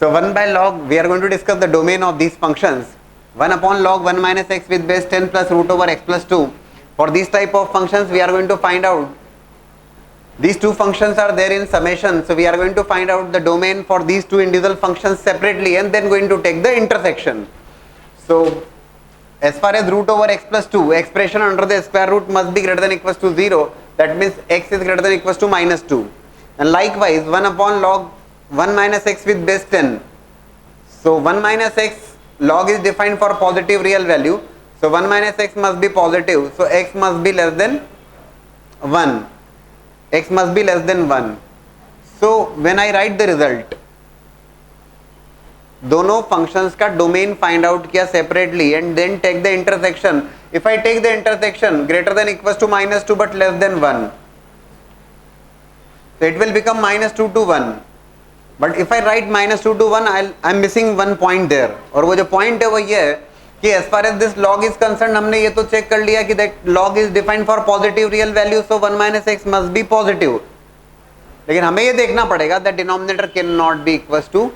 So 1 by log, we are going to discuss the domain of these functions. 1 upon log 1 minus x with base 10 plus root over x plus 2. For these type of functions, we are going to find out, these two functions are there in summation. So we are going to find out the domain for these two individual functions separately and then going to take the intersection. So as far as root over x plus 2, expression under the square root must be greater than equals to 0. That means x is greater than equals to minus 2. And likewise 1 upon log 1 minus x with base 10. So 1 minus x, log is defined for positive real value. So 1 minus x must be positive. So x must be less than 1. X must be less than 1. So when I write the result, दोनों functions का domain find out किया separately and then take the intersection. If I take the intersection greater than equals to minus 2 but less than 1, so it will become minus 2 to 1. But if I write minus 2 to 1, I am missing one point there. और वो जो point है वो ये है कि as far as this log is concerned, हमने ये तो check कर लिया कि that log is defined for positive real value, so 1 minus x must be positive. लेकिन हमें ये देखना पड़ेगा that denominator cannot be equals to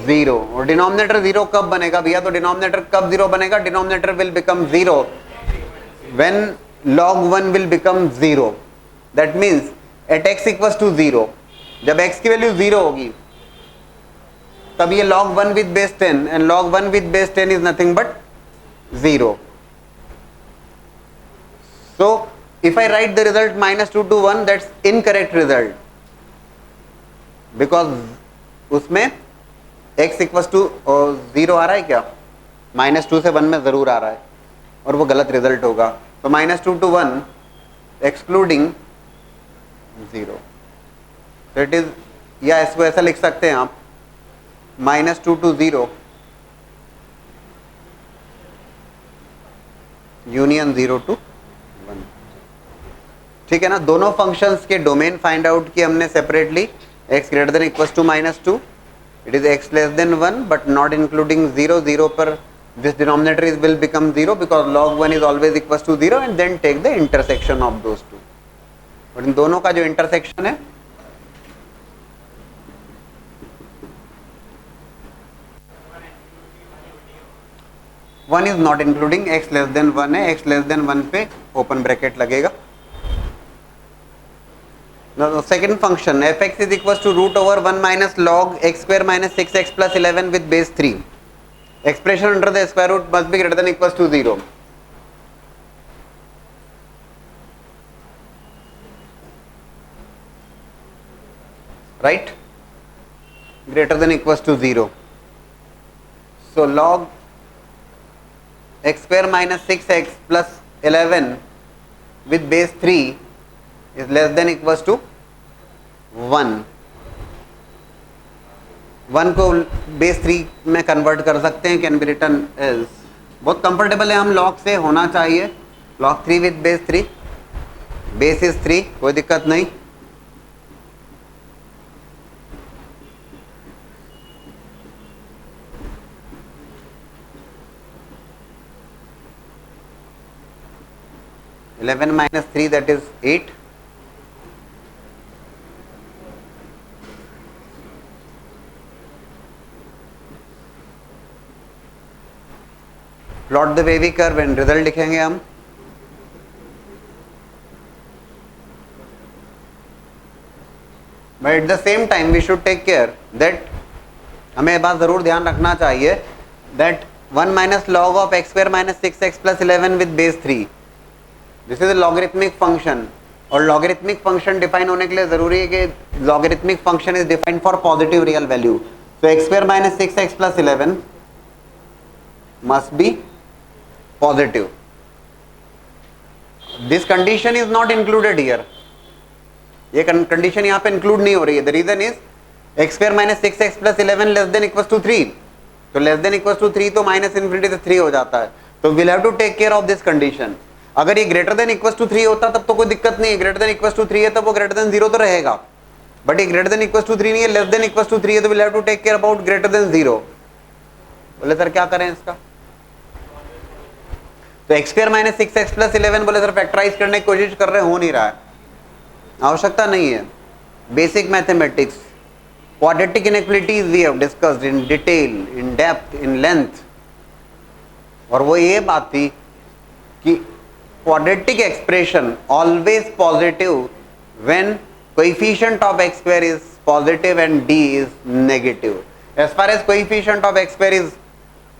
0. और denominator 0 कब बनेगा भैया? तो denominator कब 0 बनेगा? Denominator will become 0 when log 1 will become 0. That means at x equals to 0, जब x की वैल्यू 0 होगी तब ये log 1 with base 10 and log 1 with base 10 is nothing but 0. So if I write the result minus 2 to 1, that's incorrect result because उसमें x equals to 0 आ रहा है क्या? minus 2 से 1 में जरूर आ रहा है और वो गलत रिजल्ट होगा. तो minus 2 to 1 excluding 0. So it is, या इसको ऐसा लिख सकते हैं आप minus 2 to 0 यूनियन 0 to 1. ठीक है ना? दोनों फंक्शंस के डोमेन फाइंड आउट किए हमने separately. x greater than equals to minus 2, it is x less than 1 but not including 0. 0 पर this denominator is will become 0 because log 1 is always equals to 0 and then take the intersection of those two. और इन दोनों का जो intersection है one is not including x less than 1 है. x less than 1 पे open bracket लगेगा. Now second function f(x) is equals to root over 1 minus log x square minus 6x plus 11 with base 3. Expression under the square root must be greater than equals to 0. Right? Greater than equals to 0. So log x square minus 6x plus 11 with base 3 is less than equals to 1. 1 को base 3 में convert कर सकते हैं. Can be written as, बहुत comfortable है हम log से, होना चाहिए log 3 with base 3. Base is 3, कोई दिक्कत नहीं. Eleven minus 3 that is 8. Plot the wavy curve and result लिखेंगे हम. But at the same time we should take care that, हमें ये बात जरूर ध्यान रखना चाहिए that 1 minus log of x square minus 6x plus 11 with base 3, this is a logarithmic function. और लॉगरिथमिक फंक्शन डिफाइन होने के लिए जरूरी है कि logarithmic function is defined for positive real value. So x square minus 6x plus 11 must be positive. This condition is not included here. ये condition यहाँ पे include नहीं हो रही है. The reason is x square minus 6x plus 11 less than equals to 3. तो less than equals to 3 तो minus infinity से 3 हो जाता है. तो we'll have to take care of this condition. अगर ये greater than equals to 3 होता तब तो कोई दिक्कत नहीं है. greater than equals to 3 है तब वो greater than 0 तो रहेगा. But ये greater than equals to 3 नहीं है, less than equals to 3 है, तो we'll have to take care about greater than 0. बोले सर क्या करें इसका? तो x square minus 6x plus 11 बोले सर फैक्टराइज करने की कोशिश कर रहे, हो नहीं रहा है. आवश्यकता नहीं है. Basic mathematics Quadratic inequalities we have discussed in detail, in depth, in length. और वो ये बात थी कि quadratic expression always positive when coefficient of x square is positive and d is negative. As far as coefficient of x square is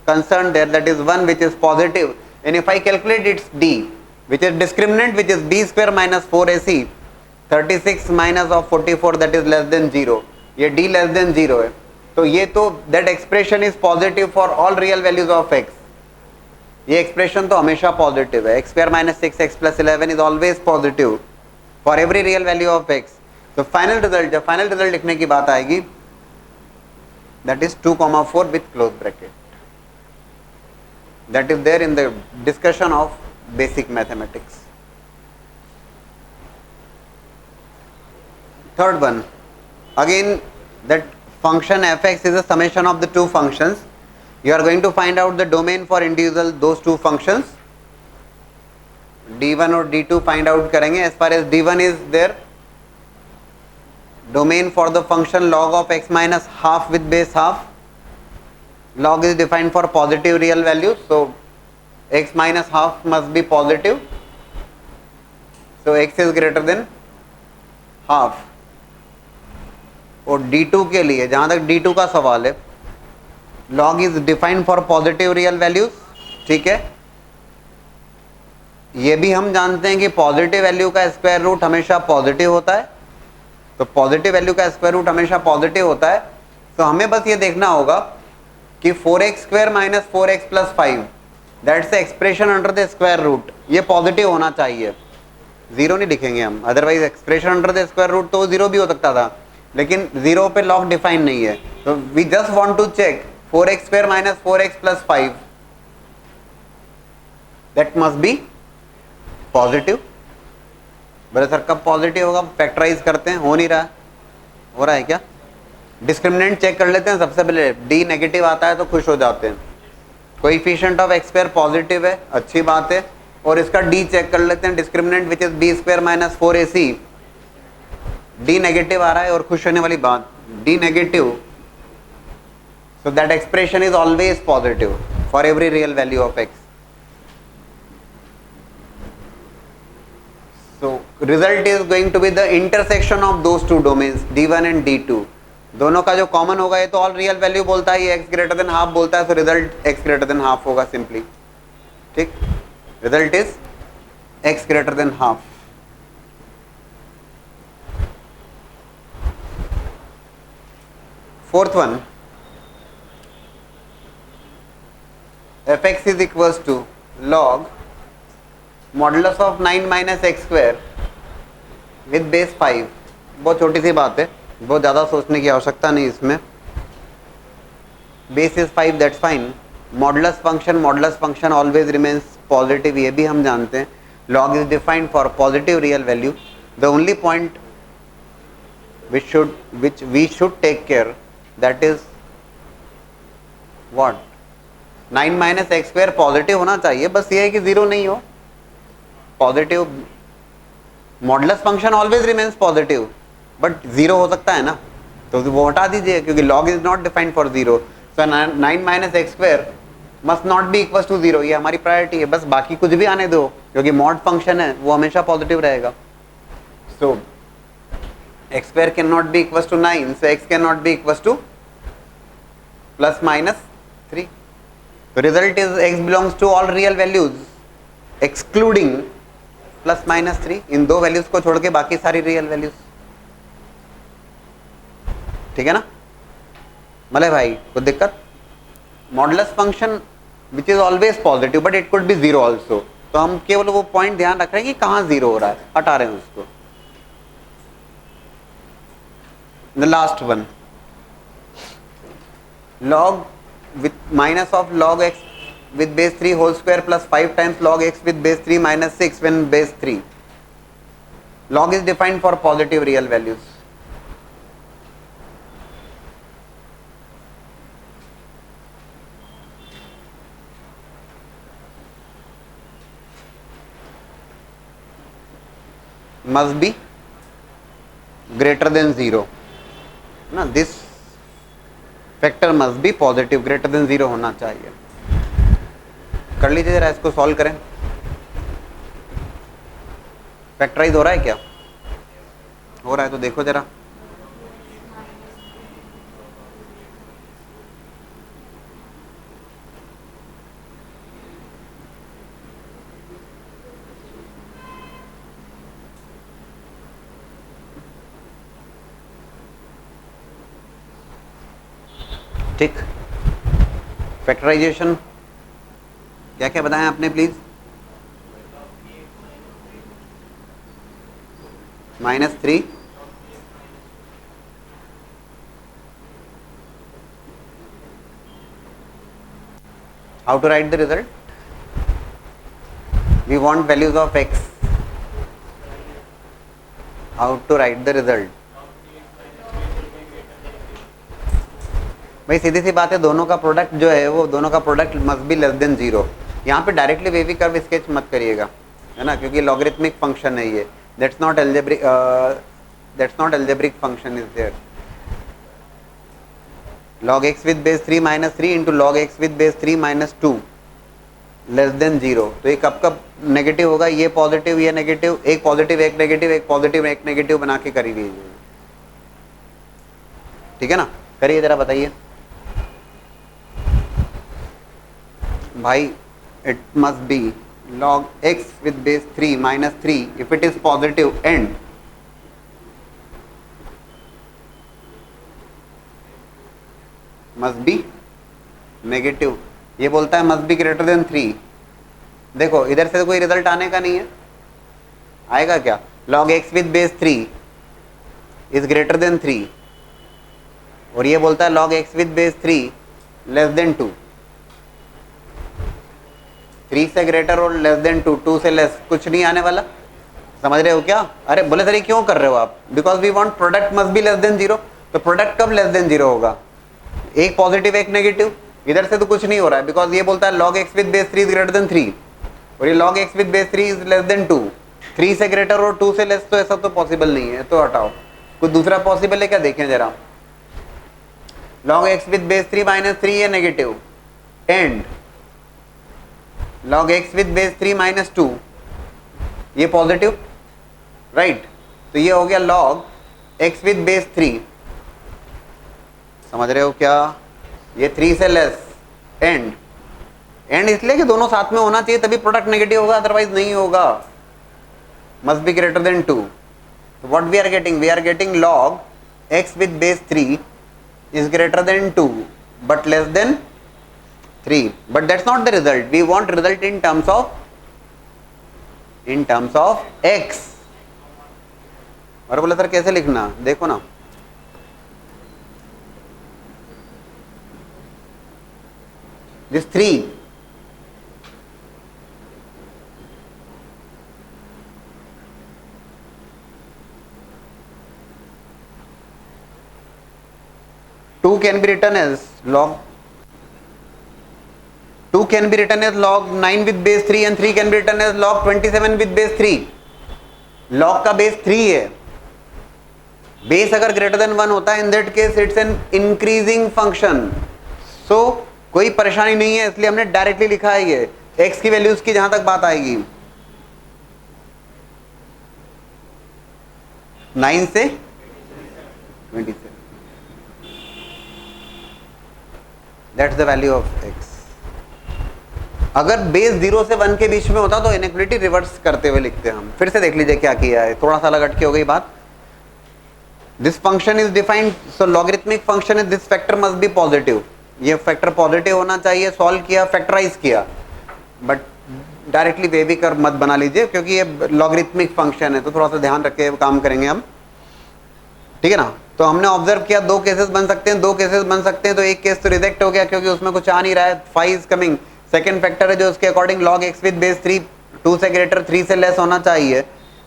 concerned, there that is 1 which is positive, and if I calculate its d, which is discriminant, which is b square minus 4ac, 36 minus of 44, that is less than 0. ये d less than 0 है, तो ये तो that expression is positive for all real values of x. ये expression तो हमेशा positive है. x square minus 6x plus 11 is always positive for every real value of x. तो final result, जब final result लिखने की बात आएगी, that is 2,4 with close bracket. That is there in the discussion of basic mathematics. Third one, again that function fx is a summation of the two functions. You are going to find out the domain for individual those two functions. d1 और d2 find out करेंगे. As far as d1 is there, domain for the function log of x minus half with base half. Log is defined for positive real values, so x minus half must be positive, so x is greater than half. और d2 के लिए, जहाँ तक d2 का सवाल है, log is defined for positive real values. ठीक है, ये भी हम जानते हैं कि पॉजिटिव वैल्यू का स्क्वायर रूट हमेशा पॉजिटिव होता है, तो पॉजिटिव वैल्यू का स्क्वायर रूट हमेशा पॉजिटिव होता है. तो हमें बस ये देखना होगा कि 4x square minus 4x plus 5 that's expression under the square root, ये पॉजिटिव होना चाहिए. जीरो नहीं लिखेंगे हम, otherwise expression under the square root तो जीरो भी हो सकता था, लेकिन जीरो पे लॉग डिफाइन नहीं है. तो we just want to check 4x square minus 4x plus 5 that must be positive. बोले सर कब पॉजिटिव होगा, फैक्टराइज करते हैं, हो नहीं रहा है. हो रहा है क्या? डिस्क्रिमिनेंट चेक कर लेते हैं सबसे पहले. डी नेगेटिव आता है तो खुश हो जाते हैं. Coefficient of x square positive है, अच्छी बात है. और इसका डी चेक कर लेते हैं, discriminant which is b square minus 4ac. D negative आ रहा है और खुश होने वाली बात, D negative, so that expression is always positive for every real value of x. So result is going to be the intersection of those two domains d1 and d2. दोनों का जो कॉमन होगा, ये तो ऑल रियल वैल्यू बोलता है, ये x greater than half बोलता है, तो result x greater than half होगा सिंपली. ठीक, result is x greater than half. Fourth one, fx is equals to log modulus of 9 minus x square with base 5. बहुत छोटी सी बात है, बहुत ज़्यादा सोचने की आवश्यकता नहीं इसमें. Base is 5, that's fine. Modulus function always remains positive, ये भी हम जानते हैं. Log is defined for positive real value. The only point which we should take care, that is what, 9 minus x square positive होना चाहिए, बस ये है कि जीरो नहीं हो. Positive modulus function always remains positive, but zero हो सकता है ना, तो वो हटा दीजिए क्योंकि log is not defined for zero. So 9 minus x square must not be equal to zero, ये हमारी प्रायोरिटी है. बस बाकी कुछ भी आने दो, क्योंकि मॉड फंक्शन है वो हमेशा पॉजिटिव रहेगा. So x square can not be equal to 9, so x can not be equal to plus minus 3. तो result is x belongs to all real values excluding plus minus 3. इन दो वैल्यूज को छोड़ के बाकी सारी रियल वैल्यूज. ठीक है ना मले भाई, कोई दिक्कत? Modulus function which is always positive but it could be zero also. तो हम केवल वो पॉइंट ध्यान रख रहे हैं कि कहां जीरो हो रहा है, हटा रहे हैं उसको. The last one, log with minus of log x with base 3 whole square plus 5 times log x with base 3 minus 6 when base 3. Log is defined for positive real values. Must be greater than 0. Now this factor must be positive, greater than 0 होना चाहिए। कर लीजिए जरा, इसको solve करें। Factorise हो रहा है क्या? हो रहा है तो देखो जरा। ठीक, फैक्टराइजेशन क्या क्या बताएं आपने please? -3 how to write the result? We want values of x. How to write the result? भाई सीधी सी बात है, दोनों का प्रोडक्ट जो है वो दोनों का product must be less than 0। यहाँ पे डायरेक्टली वेवी कर्व स्केच मत करिएगा, है ना, क्योंकि लॉगरिथमिक फंक्शन है ये। That's not algebraic function is there. log x with base 3 minus 3 into log x with base 3 minus 2 less than 0। तो ये कब कब नेगेटिव होगा? ये पॉजिटिव ये नेगेटिव, एक पॉजिटिव एक नेगेटिव, एक पॉजिटिव एक नेगेटिव बना के करी लीजिए, ठीक है ना। करिए जरा, बताइए भाई। It must be log x with base 3 minus 3 if it is positive and must be negative। ये बोलता है must be greater than 3। देखो इधर से कोई रिजल्ट आने का नहीं है, आएगा क्या? log x with base 3 is greater than 3 और ये बोलता है log x with base 3 less than 2। 3 से ग्रेटर और लेस देन 2, 2 से लेस कुछ नहीं आने वाला। समझ रहे हो क्या? अरे बोले सर क्यों कर रहे हो आप? Because we want product must be less than 0। तो प्रोडक्ट कब लेस देन 0 होगा? एक पॉजिटिव एक नेगेटिव। इधर से तो कुछ नहीं हो रहा है बिकॉज ये बोलता है log x with base 3 is greater than 3 और ये log x with base 3 is less than 2। 3 से ग्रेटर और 2 से लेस तो ऐसा तो पॉसिबल नहीं है, तो हटाओ। कुछ दूसरा पॉसिबल है क्या? देखें जरा। log x with base 3 minus 3 है negative and log x with base 3 minus 2 ये पॉजिटिव, राइट। तो ये हो गया log x with base 3। समझ रहे हो क्या? ये 3 से लेस एंड इसलिए कि दोनों साथ में होना चाहिए तभी प्रोडक्ट नेगेटिव होगा, अदरवाइज नहीं होगा। Must be greater than 2। तो what we are getting? We are getting log x with base 3 is greater than 2 but less than 3। but that's not the result, we want result in terms of x। और बोला sir कैसे लिखना? देखो ना, this 3 2 can be written as log 2 can be written as log 9 with base 3 and 3 can be written as log 27 with base 3। log का base 3 है, base अगर greater than 1 होता है in that case it's an increasing function. So कोई परेशानी नहीं है, इसलिए हमने डायरेक्टली लिखा है ये x की वैल्यूज की जहां तक बात आएगी 9 से 27। That's the value of x। अगर बेस 0 से 1 के बीच में होता तो इनइक्वालिटी रिवर्स करते हुए लिखते हम। फिर से देख लीजिए क्या किया है, थोड़ा सा अलग अटके हो गई बात। This function is defined, so logarithmic function is this factor must be positive. ये फैक्टर पॉजिटिव होना चाहिए। सॉल्व किया, फैक्टराइज किया, बट डायरेक्टली वेवी कर्व मत बना लीजिए क्योंकि ये लॉगरिथमिक फंक्शन है, तो थोड़ा सा ध्यान रख के काम करेंगे हम, ठीक है ना। तो हमने ऑब्जर्व किया 2 केसेस बन सकते हैं, 2 केसेस बन सकते हैं। तो एक केस तो रिजेक्ट हो गया क्योंकि उसमें कुछ आ नहीं रहा है, 5 इज कमिंग। सेकंड फैक्टर है जो उसके according log x with base 3 2 से ग्रेटर 3 से लेस होना चाहिए।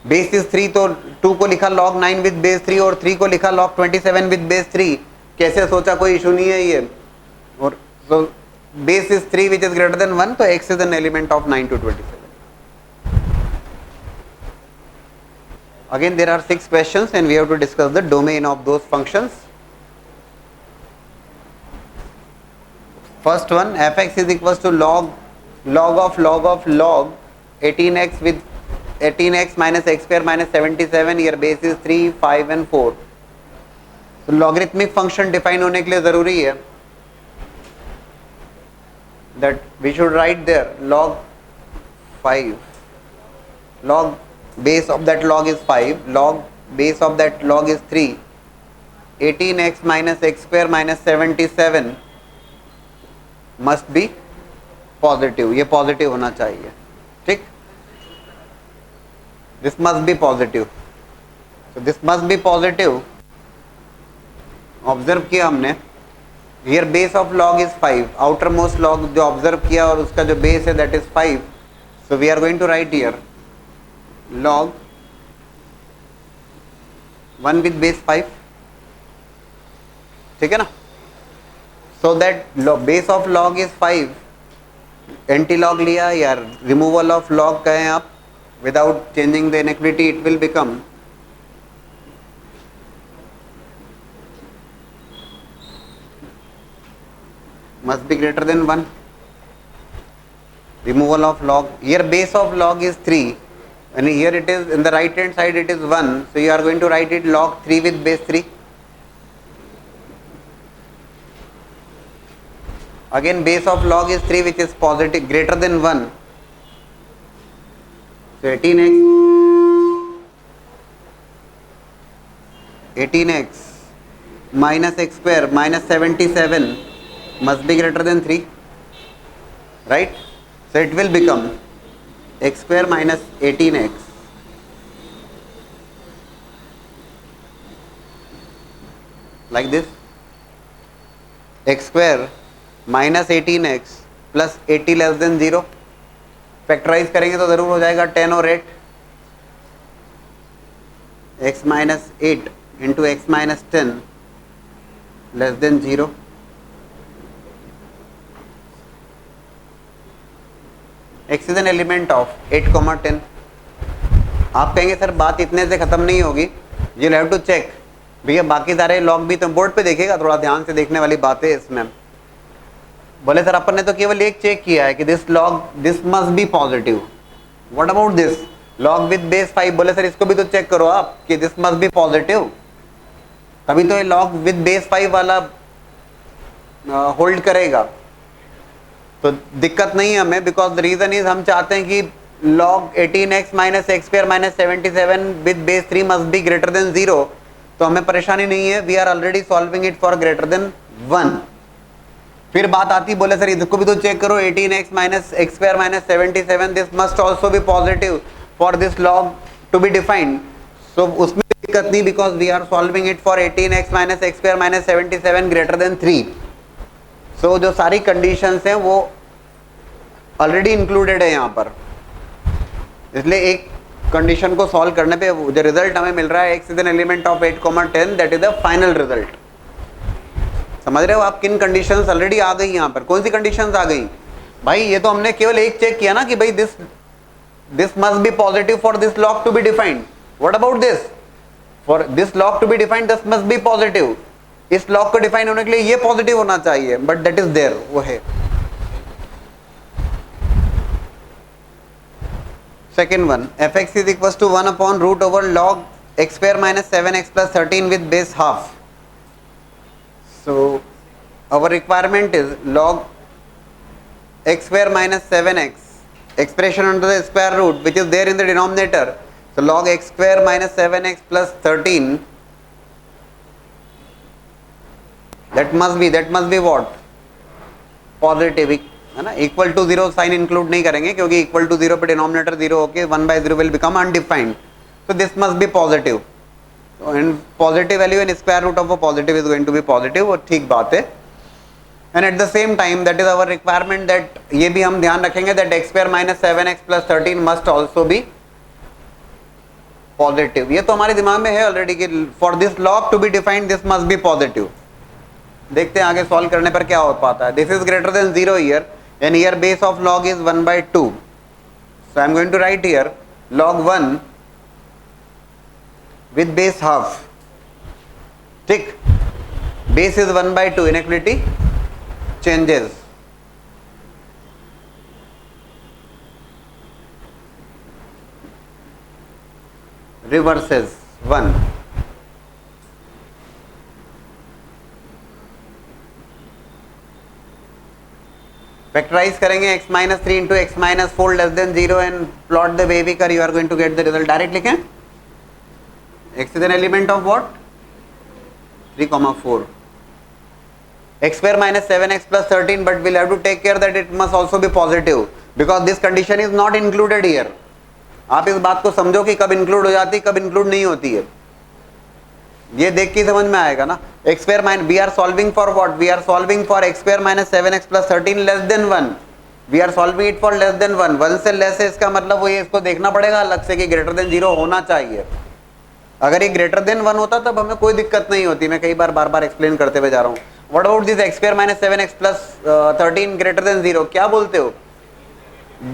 बेस इज 3 तो 2 को लिखा log 9 विद बेस 3 और 3 को लिखा log 27 विद बेस 3। कैसे सोचा? कोई इशू नहीं है ये। और so base is 3 which is greater than 1, so x is an element of 9 to 27. Again there are 6 questions and we have to discuss the domain of those functions. first one fx is equals to log of log 18x with 18x minus x square minus 77. here base is 3, 5 and 4. तो logarithmic function define होने के लिए जरूरी है that we should write there log 5, log base of that log is 5, log base of that log is 3, 18x minus x square minus 77 must be positive. ये positive होना चाहिए. ठीक, this must be positive. so this must be positive. Observe किया हमने, here base of log is 5, outermost log जो observe किया और उसका जो बेस है that is 5. So we are going to write here log 1 with base 5. ठीक है ना. So that base of log is 5, anti log लिया या रिमूवल ऑफ लॉग कहें आप, without changing the inequality it will become must be greater than 1. removal of log, here base of log is 3 and here it is in the right hand side it is 1, so you are going to write it log 3 with base 3. again base of log is 3 which is positive greater than 1, so 18x minus x square minus 77 must be greater than 3, right? So it will become x square minus 18x like this, x square minus 18x plus 80 less than 0. Factorise करेंगे तो जरूर हो जाएगा 10 और 8, x minus 8 into x minus 10 less than 0. x is an element of 8, 10. आप कहेंगे sir बात इतने से खत्म नहीं होगी, you'll have to check. भैया बाकी सारे लॉग भी तो बोर्ड पे देखिएगा, थोड़ा ध्यान से देखने वाली बात है इसमें. बोले सर अपन ने तो केवल एक चेक किया है कि this must be positive. What about this log with base 5? बोले सर इसको भी तो चेक करो आप कि दिस मस्ट बी पॉजिटिव, तभी तो ये लॉग विद बेस 5 वाला होल्ड करेगा. तो दिक्कत नहीं है हमें, बिकॉज द रीजन इज हम चाहते हैं कि log 18x minus x square minus 77 with base 3 must be greater than 0. तो हमें परेशानी नहीं है, we are already solving it for greater than 1. फिर बात आती, बोले सर इसको भी तो चेक करो 18x minus x square minus 77 this must also be positive for this log to be defined. So उसमें दिक्कत नहीं, because we are solving it for 18x minus x square minus 77 greater than 3. So जो सारी conditions हैं वो already included है यहाँ पर, इसलिए एक कंडीशन को सॉल्व करने पे जो रिजल्ट हमें मिल रहा है x is an element of 8, 10 that is the final result. समझ रहे हो आप किन कंडीशंस ऑलरेडी आ गई यहाँ पर? कौन सी कंडीशंस आ गई भाई? ये तो हमने केवल एक चेक किया ना कि भाई this must be positive for this log to be defined. What about this? For this log to be defined this must be positive. इस लॉग को डिफाइन होने के लिए ये पॉजिटिव होना चाहिए, बट दैट इज देयर, वो है. Second one, fx is equals to 1 upon root over log x square minus 7x plus 13 with base half. So our requirement is log x square minus 7x expression under the square root which is there in the denominator. So log x square minus 7x plus 13, that must be what? Positive, है ना. Equal to 0 sign include नहीं करेंगे क्योंकि equal to 0 पे denominator 0 होके 1/0 will become undefined. So this must be positive, and positive value and square root of a positive is going to be positive, और ठीक बात है. And at the same time that is our requirement that ये भी हम ध्यान रखेंगे that x square minus 7x plus 13 must also be positive. ये तो हमारे दिमाग में है ऑलरेडी कि for this log to be defined this must be positive. देखते हैं आगे सॉल्व करने पर क्या हो पाता है. This is greater than 0 here, and here base of log is 1/2. So I am going to write here log 1 with base half. ठीक, base is 1/2, inequality changes. reverses 1. Factorise करेंगे x minus 3 into x minus 4 less than 0 and plot the wavy curve, you are going to get the result. Direct लिखें, x is an element of what? 3, 4. x square minus 7x plus 13, but we'll have to take care that it must also be positive because this condition is not included here. आप इस बात को समझो कि कब include हो जाती है, कब इंक्लूड नहीं होती है, ये देख के समझ में आएगा ना. x square minus, we are solving for what? We are solving for x square minus 7x plus 13 less than 1. We are solving it for less than 1. 1 से लेस है, इसका मतलब वो ये इसको देखना पड़ेगा अलग से कि ग्रेटर देन 0 होना चाहिए. अगर ये ग्रेटर देन 1 होता तब हमें कोई दिक्कत नहीं होती. मैं कई बार बार एक्सप्लेन करते हुए जा रहा हूँ. What about this x square minus 7x plus 13 greater than 0? क्या बोलते हो?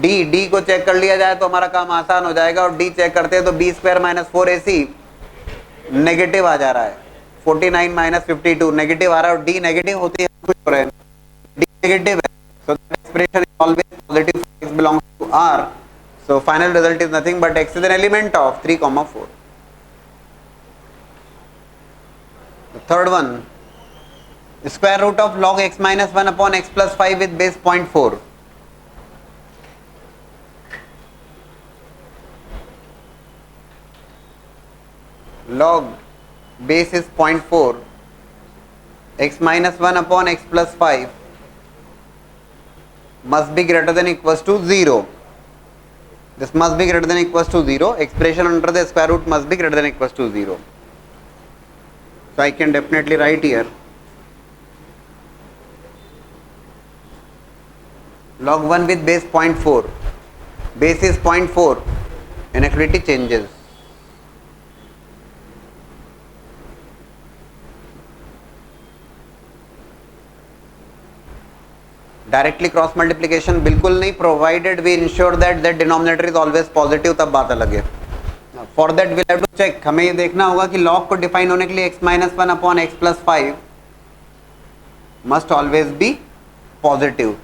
d को चेक कर लिया जाए तो हमारा काम आसान हो जाएगा, और d चेक करते हैं तो b square minus 4ac negative आ जा रहा है. 49 माइनस 52 नेगेटिव आ रहा है, और d नेगेटिव होती है, कुछ हो रहा है, d नेगेटिव है. So the expression is always positive for x belongs to R. So final result is nothing but x is an element of 3, 4. The third one, square root of log x minus 1 upon x plus 5 with base 0.4. Log base is 0.4, x minus 1 upon x plus 5 must be greater than equals to 0. This must be greater than equals to 0. Expression under the square root must be greater than equals to 0. So I can definitely write here log 1 with base 0.4. Base is 0.4. Inequality changes. Directly cross multiplication बिल्कुल नहीं, provided we ensure that that denominator is always positive, तब बात अलग है. For that we have to check, हमें ये देखना होगा कि लॉग को डिफाइन होने के लिए x minus 1 upon x plus 5 must always be positive.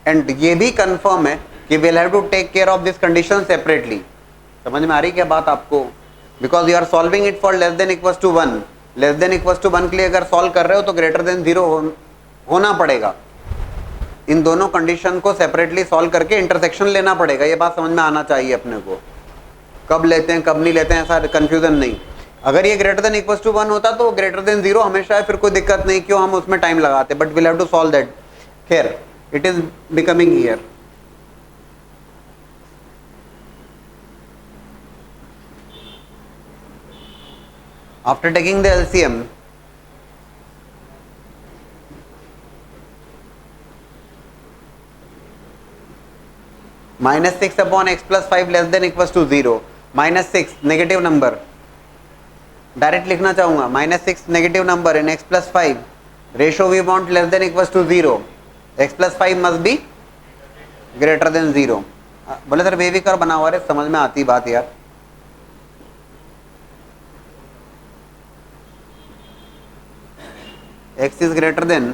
And ये भी कंफर्म है कि we'll have to take care of this condition separately. समझ में आ रही क्या बात आपको? Because you are solving it for less than equals to 1. Less than equals to 1 के लिए अगर सॉल्व कर रहे हो तो ग्रेटर देन 0 होना पड़ेगा. इन दोनों कंडीशन को सेपरेटली सॉल्व करके इंटरसेक्शन लेना पड़ेगा. ये बात समझ में आना चाहिए अपने को. कब लेते हैं कब नहीं लेते हैं ऐसा कंफ्यूजन नहीं. अगर ये ग्रेटर देन इक्वल्स टू 1 होता तो ग्रेटर देन 0 हमेशा है, फिर कोई दिक्कत नहीं, क्यों हम उसमें टाइम लगाते. But will have to solve that. Here it is becoming here. After taking the LCM, minus 6 upon x plus 5 less than equals to 0. Minus 6 negative number, direct लिखना चाहूंगा. Minus 6 negative number in x plus 5, ratio we want less than equals to 0. X plus 5 must be greater than 0. बोले sir wavy curve बना हुआ है, समझ में आती बात यार. X is greater than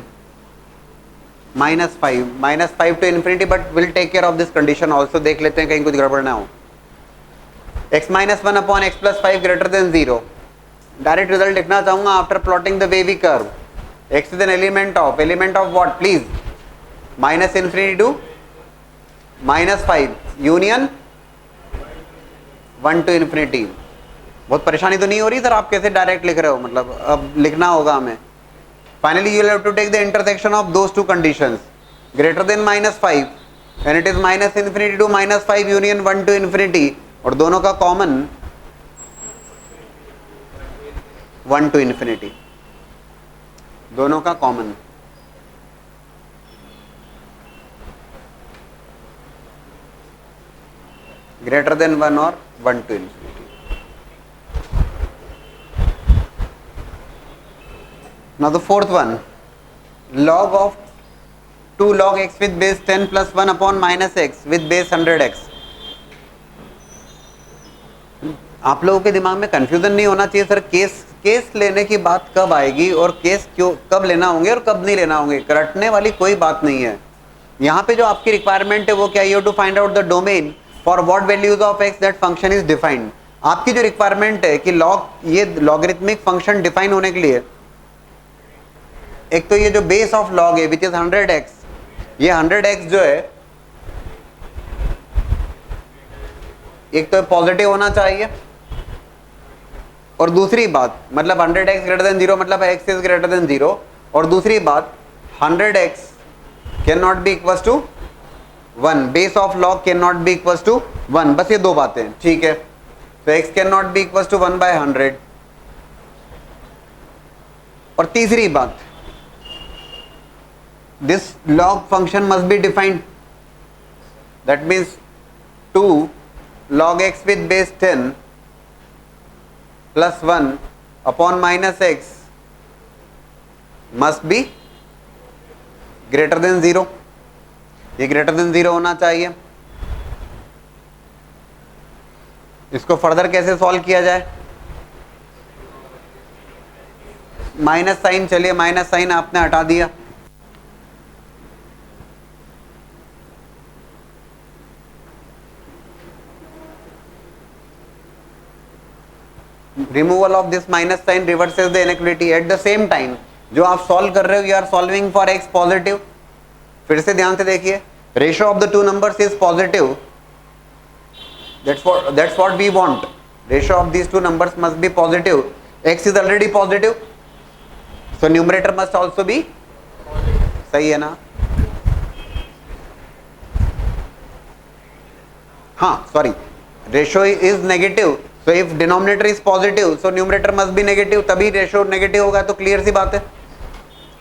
-5 to infinity, but we'll take care of this condition also. देख लेते हैं कहीं कुछ गड़बड़ ना हो. x minus 1 upon x plus 5 greater than 0. डायरेक्ट रिजल्ट लिखना चाहूंगा after plotting the wavy curve. x is an element of what please? Minus infinity to -5 union 1 to infinity. बहुत परेशानी तो नहीं हो रही सर? आप कैसे डायरेक्ट लिख रहे हो? मतलब अब लिखना होगा हमें. Finally, you will have to take the intersection of those two conditions, greater than -5, and it is minus infinity to -5 union 1 to infinity, और दोनों का कॉमन 1 to infinity. दोनों का कॉमन greater than 1 और 1 to infinity. Now the fourth one, log of 2 log x with base 10 plus 1 upon minus x with base 100x. आप लोगों के दिमाग में कंफ्यूजन नहीं होना चाहिए सर. केस लेने की बात कब आएगी और केस क्यों कब लेना होंगे और कब नहीं लेना होंगे, रटने वाली कोई बात नहीं है. यहाँ पे जो आपकी रिक्वायरमेंट है वो क्या, you to find out the domain for what values of x that function is defined. आपकी जो रिक्वायरमेंट है कि लॉग ये लॉगरिथमिक फंक्शन डिफाइन होने के लिए एक तो ये जो बेस ऑफ लॉग है विच इज 100x, ये 100x जो है एक तो पॉजिटिव होना चाहिए, और दूसरी बात मतलब 100x ग्रेटर देन 0 मतलब x इज ग्रेटर देन 0, और दूसरी बात 100x can not be equal to 1, base of log can not be equal to 1, बस ये दो बातें, ठीक है। तो x can not be equal to 1/100, और तीसरी बात this log function must be defined, that means 2 log x with base 10 plus 1 upon minus x must be greater than 0, ये greater than 0 होना चाहिए। इसको फर्दर कैसे सॉल्व किया जाए? माइनस साइन, चलिए माइनस साइन आपने हटा दिया, removal of this minus sign reverses the inequality. At the same time जो आप सॉल्व कर रहे हो, you are solving for x positive. फिर से ध्यान से देखिए, ratio of the two numbers is positive, that's what we want, ratio of these two numbers must be positive, x is already positive, so numerator must also be, सही है ना? हाँ sorry, ratio is negative, so if denominator is positive so numerator must be negative, तभी ratio negative होगा, तो clear सी बात है।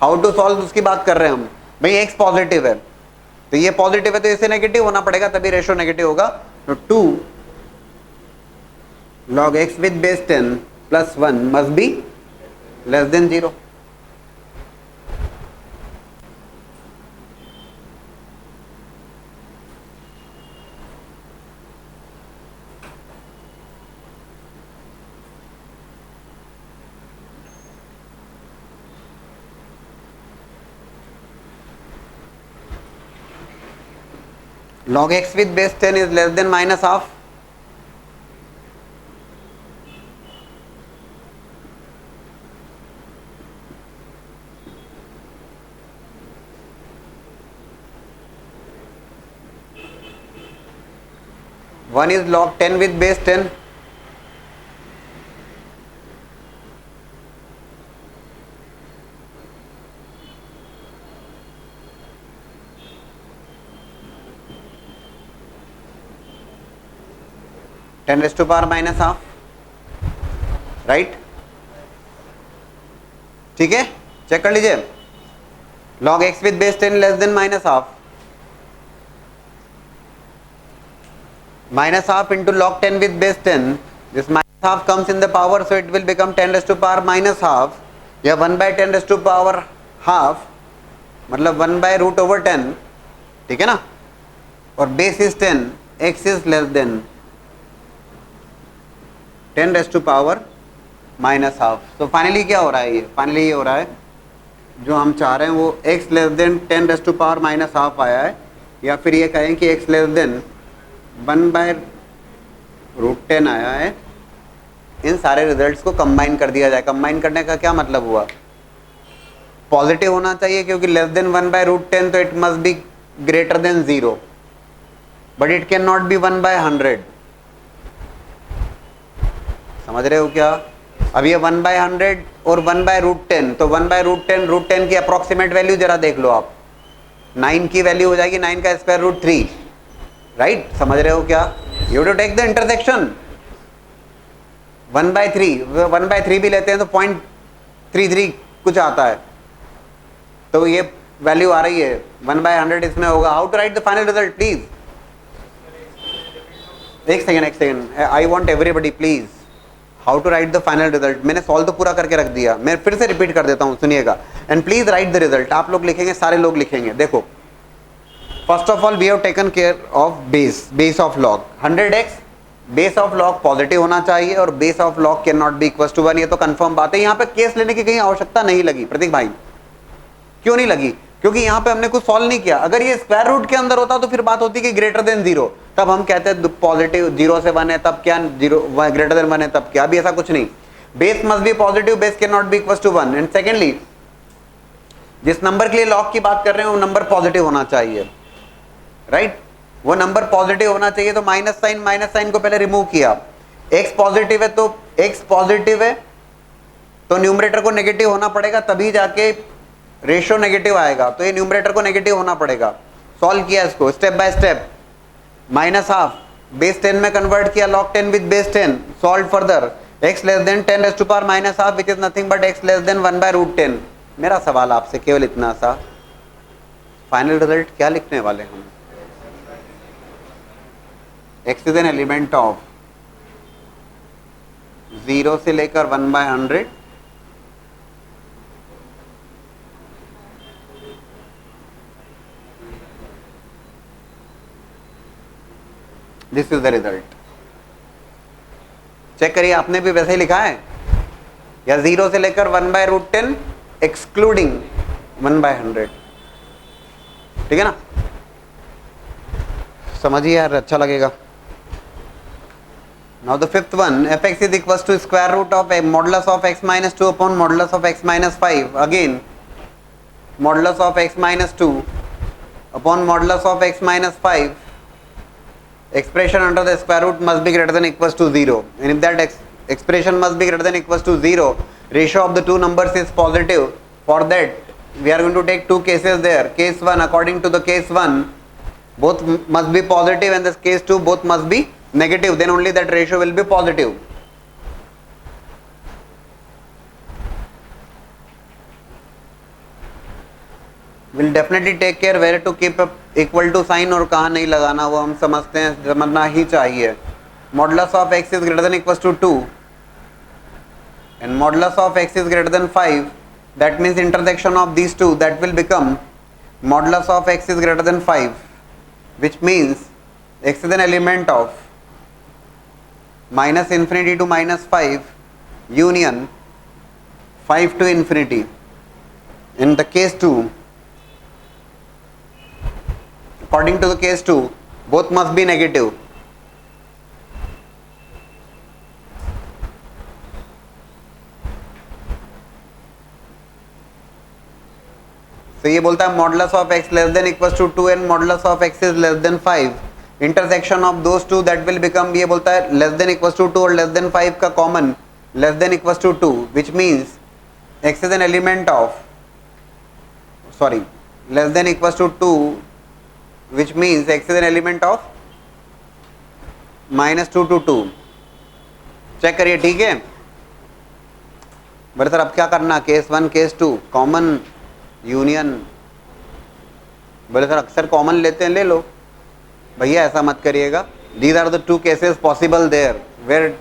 How to solve उसकी बात कर रहे हैं हम, भाई x पॉजिटिव है तो ये पॉजिटिव है तो इसे नेगेटिव होना पड़ेगा, तभी रेशियो नेगेटिव होगा। तो 2 log x with base 10 plus 1 must be less than 0। log x with base 10 is less than minus half, one is log 10 with base 10, ten raise to power minus half, right? ठीक है, check कर लीजिए, log x with base 10 less than minus half, minus half into log 10 with base 10, this minus half comes in the power, so it will become 10 raised to power minus half, या 1/10 raised to power half, मतलब 1/√10, ठीक है ना? और base is 10, x is less than 10 raised to power minus half। तो finally क्या हो रहा है, ये फाइनली ये हो रहा है जो हम चाह रहे हैं वो x less than 10 raised to power minus half आया है, या फिर ये कहें कि x लेस देन 1/√10 आया है। इन सारे रिजल्ट्स को कंबाइन कर दिया जाए। कंबाइन करने का क्या मतलब हुआ, पॉजिटिव होना चाहिए क्योंकि लेस देन 1/√10 तो it must be greater than 0, but it can not B 1/100। समझ रहे हो क्या? अब ये 1/100 और 1/√10, तो 1/√10 √10 की अप्रोक्सीमेट वैल्यू जरा देख लो आप, 9 की वैल्यू हो जाएगी 9 का स्क्वायर रूट 3, राइट? समझ रहे हो क्या? You to take the intersection 1/3 भी लेते हैं तो 0.33 कुछ आता है, तो ये वैल्यू आ रही है 1/100 इसमें होगा। How to write the final result please? एक second, I want everybody please, how to write the final result. मैंने सॉल्व तो पूरा करके रख दिया, मैं फिर से रिपीट कर देता हूँ, सुनिएगा, and please write the result. आप लोग लिखेंगे, सारे लोग लिखेंगे। देखो, first of all we have taken care of base of log 100x, base of log positive होना चाहिए और base of log can not be equal to 1, ये तो कंफर्म बात है। यहाँ पे केस लेने की कहीं आवश्यकता नहीं लगी प्रतीक भाई, क्यों नहीं लगी? क्योंकि यहाँ पे हमने कुछ सॉल्व नहीं किया। अगर ये स्क्वायर रूट के अंदर होता तो फिर बात होती कि ग्रेटर देन जीरो, तब हम कहते हैं पॉजिटिव, 0 से 1 है तब क्या, 0 ग्रेटर देन 1 है तब क्या। अभी ऐसा कुछ नहीं, base must be positive, base can not be equal to 1। And secondly, जिस नंबर के लिए लॉग की बात कर रहे हैं वो नंबर पॉजिटिव होना चाहिए, राइट? वो नंबर पॉजिटिव होना चाहिए। तो माइनस साइन को पहले रिमूव किया। एक्स पॉजिटिव है तो न्यूमरेटर को नेगेटिव होना पड़ेगा, तभी जाके रेशियो नेगेटिव आएगा। तो ये न्यूमरेटर को नेगेटिव होना पड़ेगा। सॉल्व किया इसको step by step, minus half base 10 में कन्वर्ट किया, log 10 with base 10, solve further, x less than 10 raise to power minus half which is nothing but x less than 1 by root 10। मेरा सवाल आपसे केवल इतना सा, फाइनल रिजल्ट क्या लिखने वाले हम? x is an element of 0 से लेकर 1 by 100 this is the result. Check करिए, आपने भी वैसे ही लिखा है या 0 से लेकर 1 बाय रूट 10 एक्सक्लूडिंग 1 बाय 100, ठीक है ना? समझिए यार, अच्छा लगेगा। Now the fifth one, F x is equal to square root of modulus of x minus 2 upon modulus of x minus 5। Again modulus of x minus 2 upon modulus of x minus 5. Expression under the square root must be greater than equals to 0, and if that expression must be greater than equals to 0, ratio of the two numbers is positive. For that we are going to take two cases there. Case 1, according to the case 1 both must be positive, and this case 2 both must be negative, then only that ratio will be positive. Will definitely take care where to keep up equal to sign और कहाँ नहीं लगाना, वो हम समझते हैं, समझना ही चाहिए। Modulus of x is greater than equals to 2 and modulus of x is greater than 5. That means intersection of these two, that will become modulus of x is greater than 5, which means x is an element of minus infinity to minus 5 union 5 to infinity. In the case 2, according to the case 2 both must be negative. So ये बोलता है modulus of x less than equals to 2 and modulus of x is less than 5. Intersection of those two, that will become, ये बोलता है less than equals to 2 और less than 5 का common less than equals to 2, which means x is an element of, sorry, less than equals to 2, which means x is an element of minus 2 to 2. Check करिए, ठीक है? बोले sir अब क्या करना, case 1 case 2 common union. बोले sir अक्सर common लेते हैं, ले लो भैया, ऐसा मत करिएगा। These are the two cases possible there where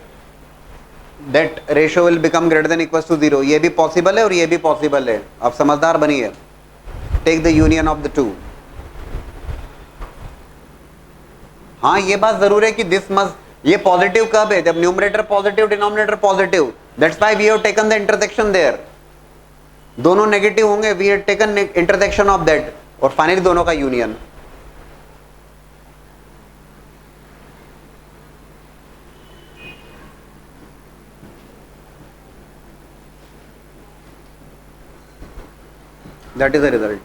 that ratio will become greater than equals to 0। ये भी पॉसिबल है और ये भी पॉसिबल है। अब समझदार बनिए, take the union of the two. हाँ, ये बात जरूर है कि दिस मस्ट, ये पॉजिटिव कब है? जब numerator positive denominator positive, that's why we have taken the intersection there. दोनों नेगेटिव होंगे, we have taken intersection of that, और फाइनली दोनों का union. That is the result.